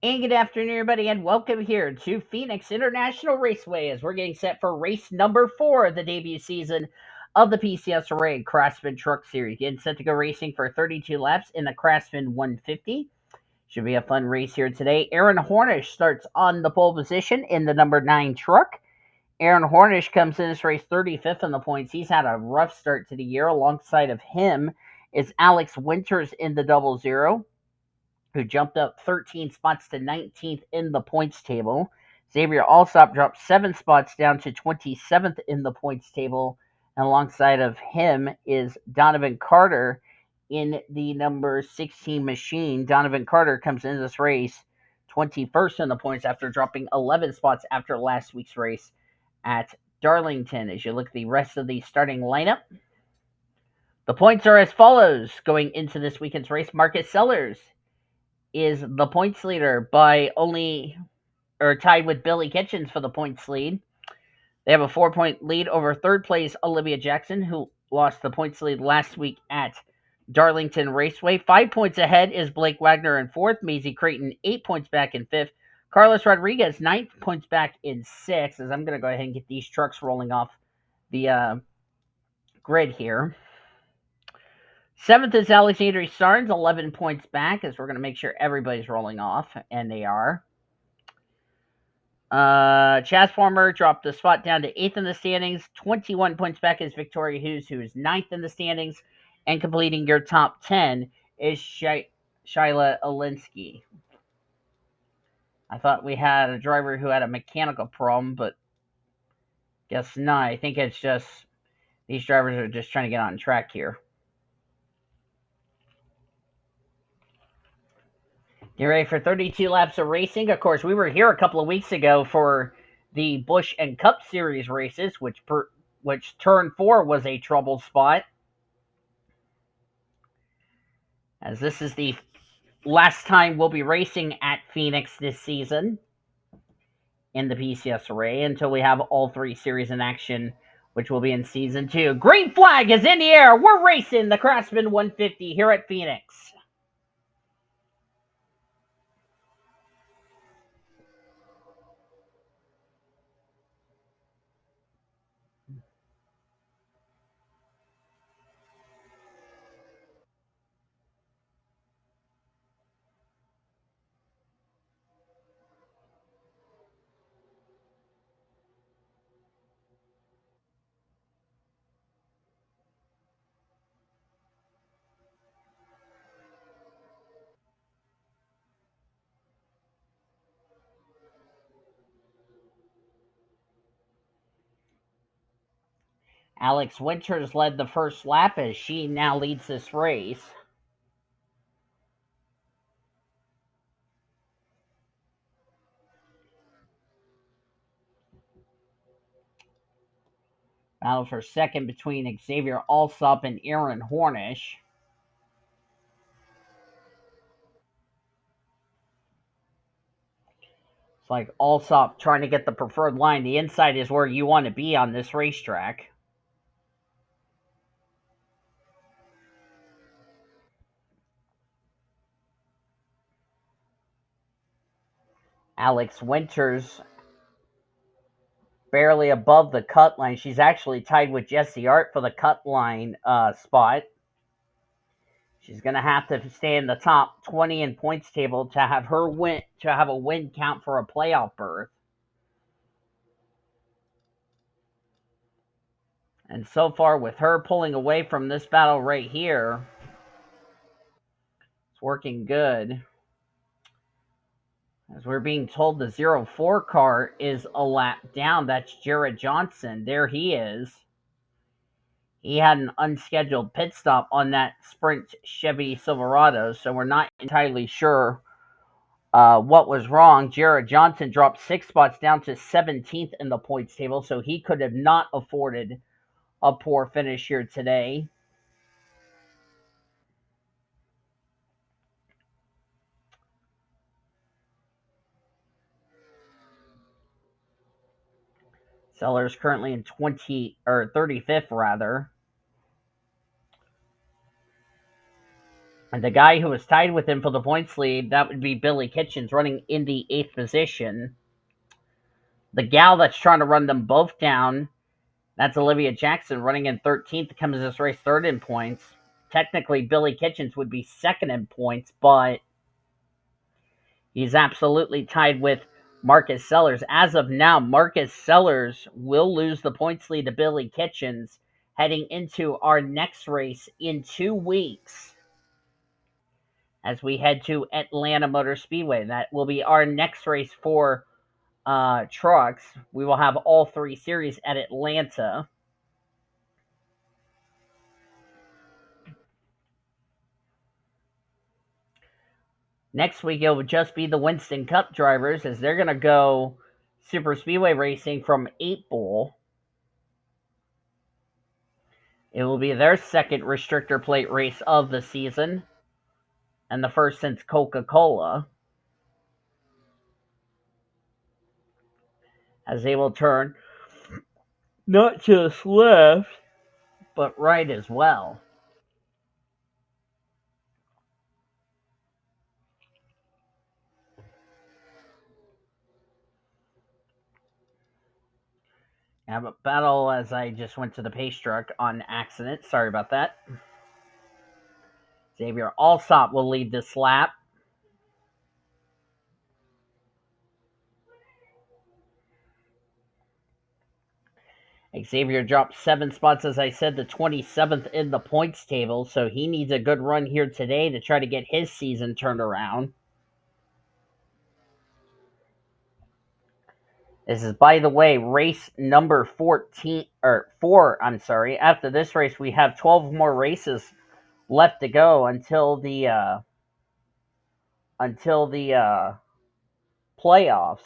And good afternoon, everybody, and welcome here to Phoenix International Raceway as we're getting set for race number 4 of the debut season of the PCSRA Craftsman Truck Series. Getting set to go racing for 32 laps in the Craftsman 150. Should be a fun race here today. Aaron Hornish starts on the pole position in the number 9 truck. Aaron Hornish comes in this race 35th in the points. He's had a rough start to the year. Alongside of him is Alex Winters in the 00, who jumped up 13 spots to 19th in the points table. Xavier Allsopp dropped 7 spots down to 27th in the points table. And alongside of him is Donovan Carter in the number 16 machine. Donovan Carter comes into this race 21st in the points after dropping 11 spots after last week's race at Darlington. As you look at the rest of the starting lineup, the points are as follows going into this weekend's race. Marcus Sellers is the points leader by tied with Billy Kitchens for the points lead. They have a 4-point lead over third place Olivia Jackson, who lost the points lead last week at Darlington Raceway. 5 points ahead is Blake Wagner in fourth. Maisie Creighton 8 points back in fifth. Carlos Rodriguez 9 points back in sixth. As I'm going to go ahead and get these trucks rolling off the grid here. Seventh is Alexandria Sarnes, 11 points back, as we're going to make sure everybody's rolling off, and they are. Chaz Farmer dropped a spot down to 8th in the standings. 21 points back is Victoria Hughes, who is 9th in the standings. And completing your top 10 is Shyla Alinsky. I thought we had a driver who had a mechanical problem, but guess not. I think it's just these drivers are just trying to get on track here. Get ready for 32 laps of racing. Of course, we were here a couple of weeks ago for the Busch and Cup Series races, which turn 4 was a trouble spot, as this is the last time we'll be racing at Phoenix this season in the PCSRA until we have all 3 series in action, which will be in season 2. Green flag is in the air. We're racing the Craftsman 150 here at Phoenix. Alex Winters led the first lap as she now leads this race. Battle for second between Xavier Allsopp and Aaron Hornish. It's like Allsopp trying to get the preferred line. The inside is where you want to be on this racetrack. Alex Winters barely above the cut line. She's actually tied with Jesse Art for the cut line spot. She's going to have to stay in the top 20 in points table to have a win count for a playoff berth. And so far, with her pulling away from this battle right here, it's working good. As we're being told, the 04 car is a lap down. That's Jared Johnson. There he is. He had an unscheduled pit stop on that Sprint Chevy Silverado, so we're not entirely sure what was wrong. Jared Johnson dropped 6 spots down to 17th in the points table, so he could have not afforded a poor finish here today. Sellers currently in 35th rather. And the guy who was tied with him for the points lead, that would be Billy Kitchens running in the 8th position. The gal that's trying to run them both down, that's Olivia Jackson running in 13th to come as this race third in points. Technically, Billy Kitchens would be second in points, but he's absolutely tied with Marcus Sellers. As of now, Marcus Sellers will lose the points lead to Billy Kitchens heading into our next race in 2 weeks as we head to Atlanta Motor Speedway. That will be our next race for trucks. We will have all 3 series at Atlanta. Next week, it will just be the Winston Cup drivers as they're going to go super speedway racing from 8 Bull. It will be their second restrictor plate race of the season and the first since Coca-Cola, as they will turn not just left, but right as well. I have a battle as I just went to the pace truck on accident. Sorry about that. Xavier Allsopp will lead this lap. Xavier dropped 7 spots, as I said, to 27th in the points table, so he needs a good run here today to try to get his season turned around. This is, by the way, race number 14 or 4. I'm sorry. After this race, we have 12 more races left to go until the playoffs.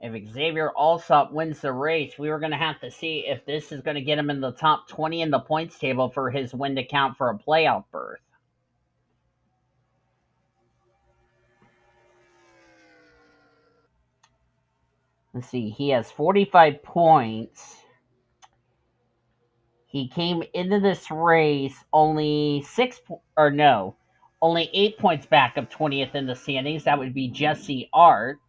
If Xavier Allsop wins the race, we were going to have to see if this is going to get him in the top 20 in the points table for his win to count for a playoff berth. Let's see. He has 45 points. He came into this race only only 8 points back of 20th in the standings. That would be Jesse Art.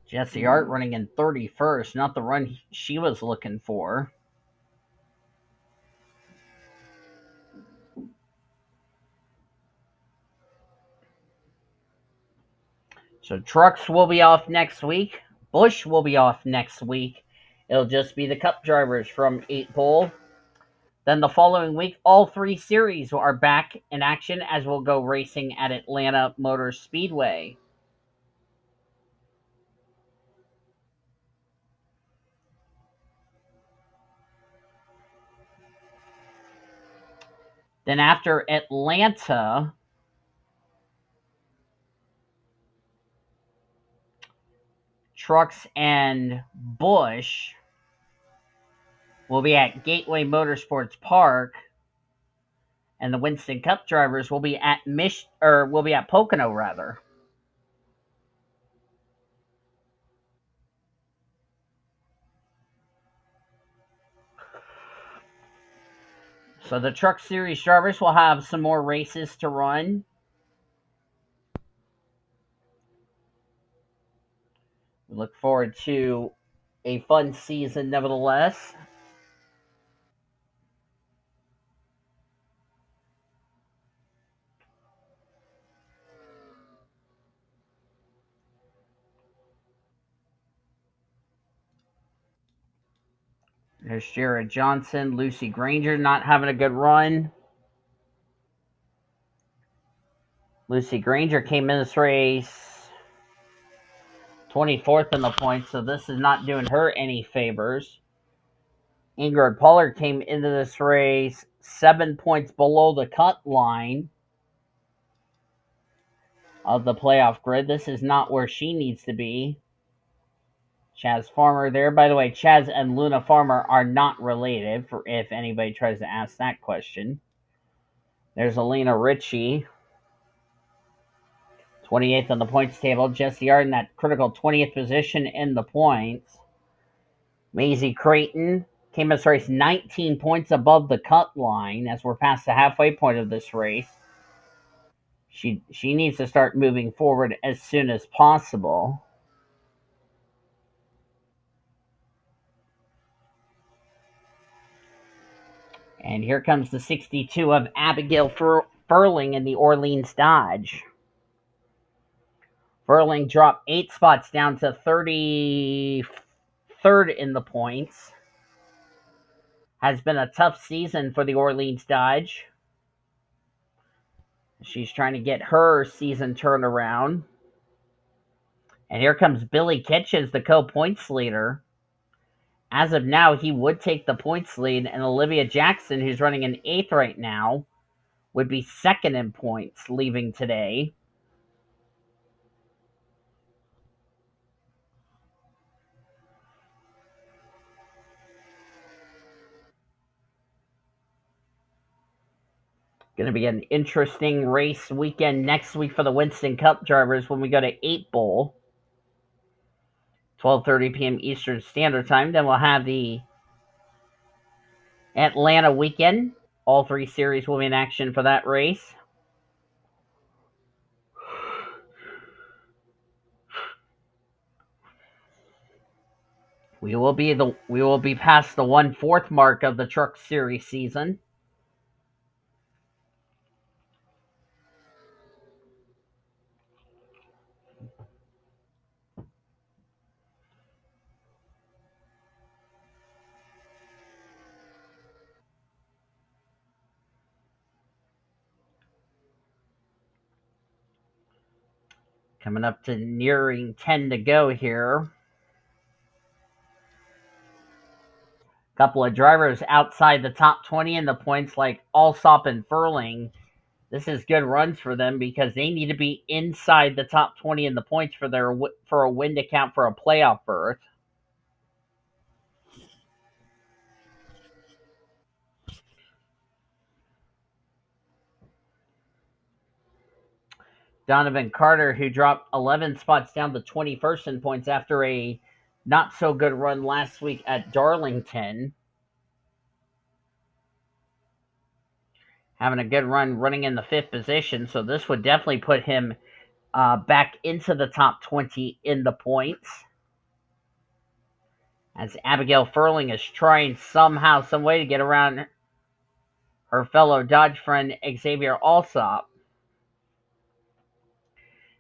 Jesse Art running in 31st, not the run she was looking for. So trucks will be off next week. Busch will be off next week. It'll just be the Cup drivers from 8 pole. Then the following week, all 3 series are back in action as we'll go racing at Atlanta Motor Speedway. Then after Atlanta, trucks and Busch will be at Gateway Motorsports Park, and the Winston Cup drivers will be at Pocono rather. So the Truck Series drivers will have some more races to run. We look forward to a fun season nevertheless. There's Jared Johnson, Lucy Granger not having a good run. Lucy Granger came in this race 24th in the points, so this is not doing her any favors. Ingrid Pollard came into this race 7 points below the cut line of the playoff grid. This is not where she needs to be. Chaz Farmer there. By the way, Chaz and Luna Farmer are not related, for if anybody tries to ask that question. There's Alina Ritchie, 28th on the points table. Jesse Arden, that critical 20th position in the points. Maisie Creighton came in this race 19 points above the cut line as we're past the halfway point of this race. She needs to start moving forward as soon as possible. And here comes the 62 of Abigail Furling in the Orleans Dodge. Furling dropped 8 spots down to 33rd in the points. Has been a tough season for the Orleans Dodge. She's trying to get her season turned around. And here comes Billy Kitchens, the co-points leader. As of now, he would take the points lead, and Olivia Jackson, who's running in 8th right now, would be 2nd in points leaving today. Going to be an interesting race weekend next week for the Winston Cup drivers when we go to 8 Bowl. 12:30 p.m. Eastern Standard Time. Then we'll have the Atlanta weekend. All 3 series will be in action for that race. We will be past the 1/4 mark of the Truck Series season. Coming up to nearing 10 to go here. Couple of drivers outside the top 20 in the points, like Allsopp and Furling. This is good runs for them because they need to be inside the top 20 in the points for a win to count for a playoff berth. Donovan Carter, who dropped 11 spots down to 21st in points after a not so good run last week at Darlington. Having a good run running in the 5th position, so this would definitely put him back into the top 20 in the points. As Abigail Furling is trying somehow, some way to get around her fellow Dodge friend Xavier Allsopp.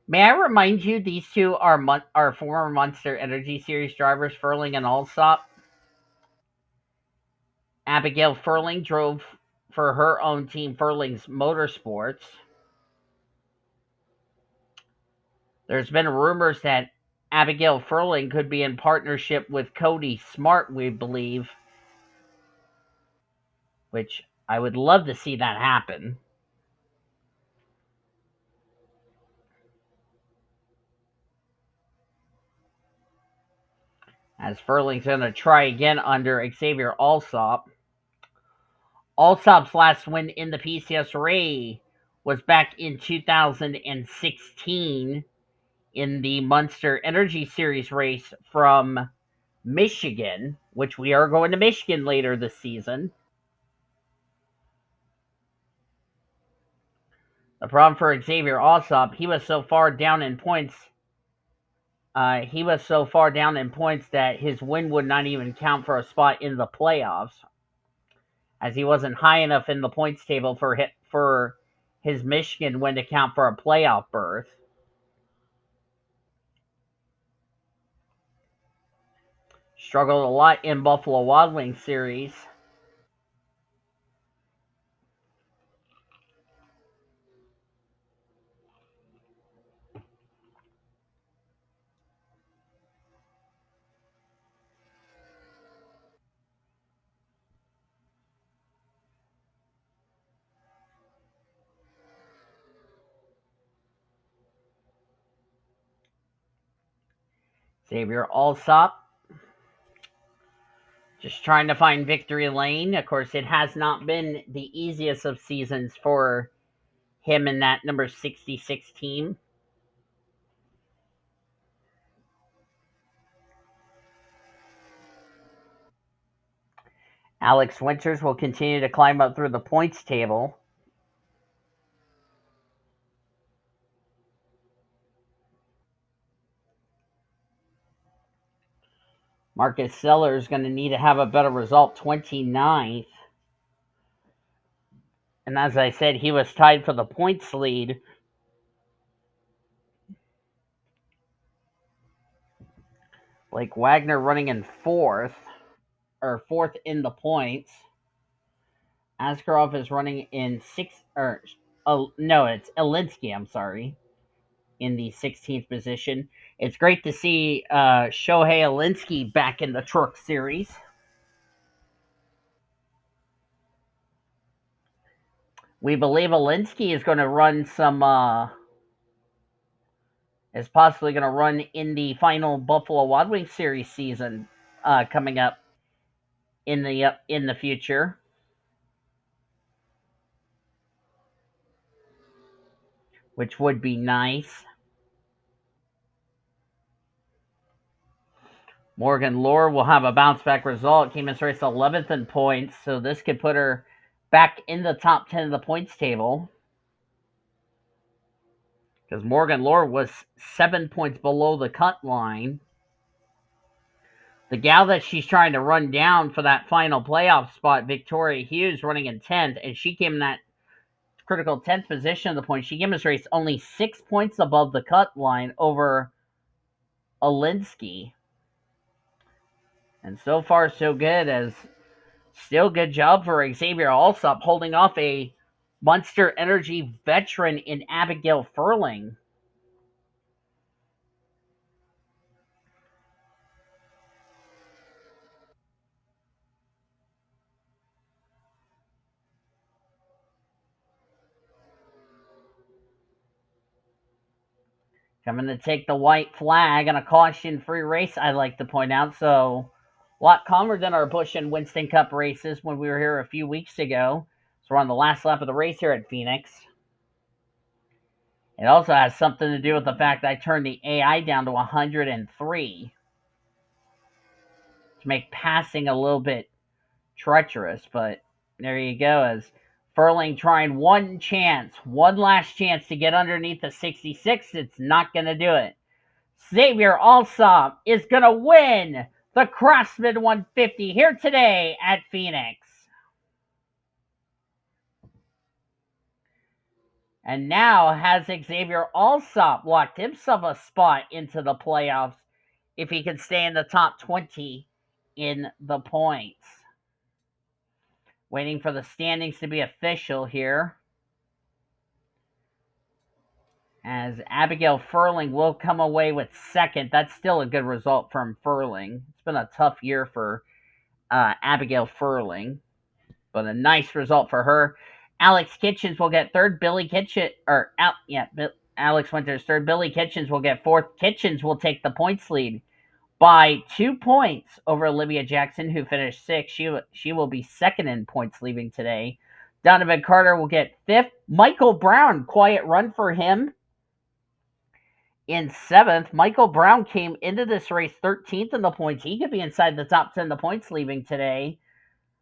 May I remind you, these two are former Monster Energy Series drivers, Furling and Allsopp. Abigail Furling drove for her own team, Furling's Motorsports. There's been rumors that Abigail Furling could be in partnership with Cody Smart, we believe, which I would love to see that happen. As Furling's going to try again under Xavier Allsopp. Allsopp's last win in the PCSRA was back in 2016 in the Monster Energy Series race from Michigan, which we are going to Michigan later this season. The problem for Xavier Allsopp, he was so far down in points. That his win would not even count for a spot in the playoffs, as he wasn't high enough in the points table for his Michigan win to count for a playoff berth. Struggled a lot in Buffalo Wild Wings series. Xavier Allsopp just trying to find victory lane. Of course, it has not been the easiest of seasons for him in that number 66 team. Alex Winters will continue to climb up through the points table. Marcus Sellers is going to need to have a better result, 29th. And as I said, he was tied for the points lead. Blake Wagner running in fourth in the points. Askraov is running in sixth, no, it's Alinsky, I'm sorry, in the 16th position. It's great to see Shohei Alinsky back in the Truck Series. We believe Alinsky is going to run is possibly going to run in the final Buffalo Wild Wings series season coming up in the future, which would be nice. Morgan Lohr will have a bounce back result. Came in race 11th in points, so this could put her back in the top 10 of the points table. Because Morgan Lohr was 7 points below the cut line. The gal that she's trying to run down for that final playoff spot, Victoria Hughes, running in 10th, and she came in that critical 10th position of the point. She came in this race only 6 points above the cut line over Alinsky. And so far, so good, as still good job for Xavier Allsopp holding off a Monster Energy veteran in Abigail Furling. Coming to take the white flag on a caution-free race, I'd like to point out. So, a lot calmer than our Busch and Winston Cup races when we were here a few weeks ago. So we're on the last lap of the race here at Phoenix. It also has something to do with the fact I turned the AI down to 103 to make passing a little bit treacherous. But there you go, as Furling trying one last chance to get underneath the 66. It's not going to do it. Xavier Allsopp is going to win the Craftsman 150 here today at Phoenix. And now has Xavier Allsopp locked himself a spot into the playoffs if he can stay in the top 20 in the points. Waiting for the standings to be official here, as Abigail Furling will come away with second. That's still a good result from Furling. It's been a tough year for Abigail Furling, but a nice result for her. Alex Kitchens will get third. Alex Winters third. Billy Kitchens will get fourth. Kitchens will take the points lead by 2 points over Olivia Jackson, who finished sixth. She will be second in points leaving today. Donovan Carter will get fifth. Michael Brown, quiet run for him, in seventh. Michael Brown came into this race 13th in the points. He could be inside the top 10 of the points leaving today.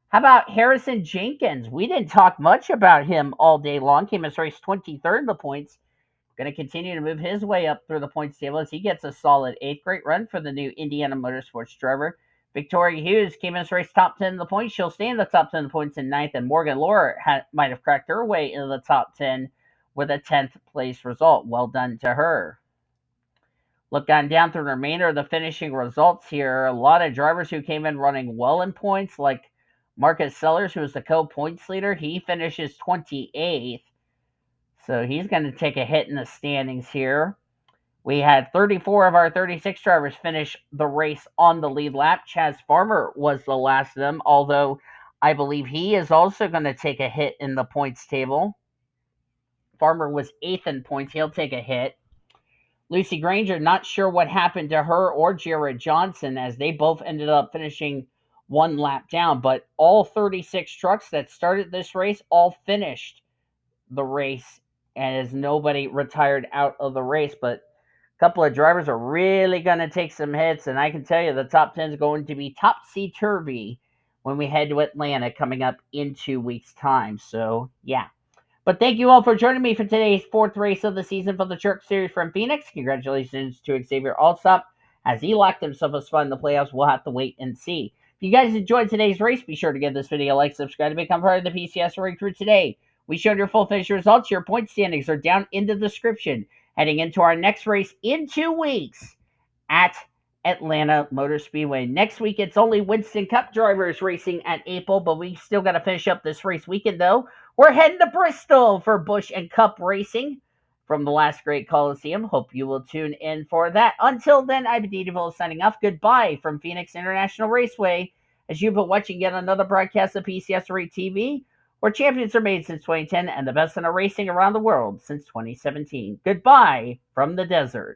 How about Harrison Jenkins? We didn't talk much about him all day long. Came in this race 23rd in the points. Going to continue to move his way up through the points table as he gets a solid eighth. Great run for the new Indiana Motorsports driver. Victoria Hughes came in this race top 10 in the points. She'll stay in the top 10 in the points in ninth. And Morgan Lohr might have cracked her way into the top 10 with a 10th place result. Well done to her. Look on down through the remainder of the finishing results here. A lot of drivers who came in running well in points, like Marcus Sellers, who was the co-points leader. He finishes 28th. So he's going to take a hit in the standings here. We had 34 of our 36 drivers finish the race on the lead lap. Chaz Farmer was the last of them, although I believe he is also going to take a hit in the points table. Farmer was 8th in points. He'll take a hit. Lucy Granger, not sure what happened to her or Jared Johnson, as they both ended up finishing one lap down, but all 36 trucks that started this race all finished the race, as nobody retired out of the race. But a couple of drivers are really going to take some hits, and I can tell you the top 10 is going to be topsy-turvy when we head to Atlanta coming up in 2 weeks' time. So, yeah. But thank you all for joining me for today's fourth race of the season for the Truck Series from Phoenix. Congratulations to Xavier Allsopp as he locked himself a spot in the playoffs. We'll have to wait and see. If you guys enjoyed today's race, be sure to give this video a like, subscribe to become part of the PCSRA crew today. We showed your full finish results. Your point standings are down in the description. Heading into our next race in 2 weeks at Atlanta Motor Speedway. Next week, it's only Winston Cup drivers racing at April, but we still got to finish up this race weekend, though. We're heading to Bristol for Busch and Cup racing from the last great Coliseum. Hope you will tune in for that. Until then, I've been DeVille signing off. Goodbye from Phoenix International Raceway, as you've been watching yet another broadcast of PCSRA TV, where champions are made since 2010 and the best in our racing around the world since 2017. Goodbye from the desert.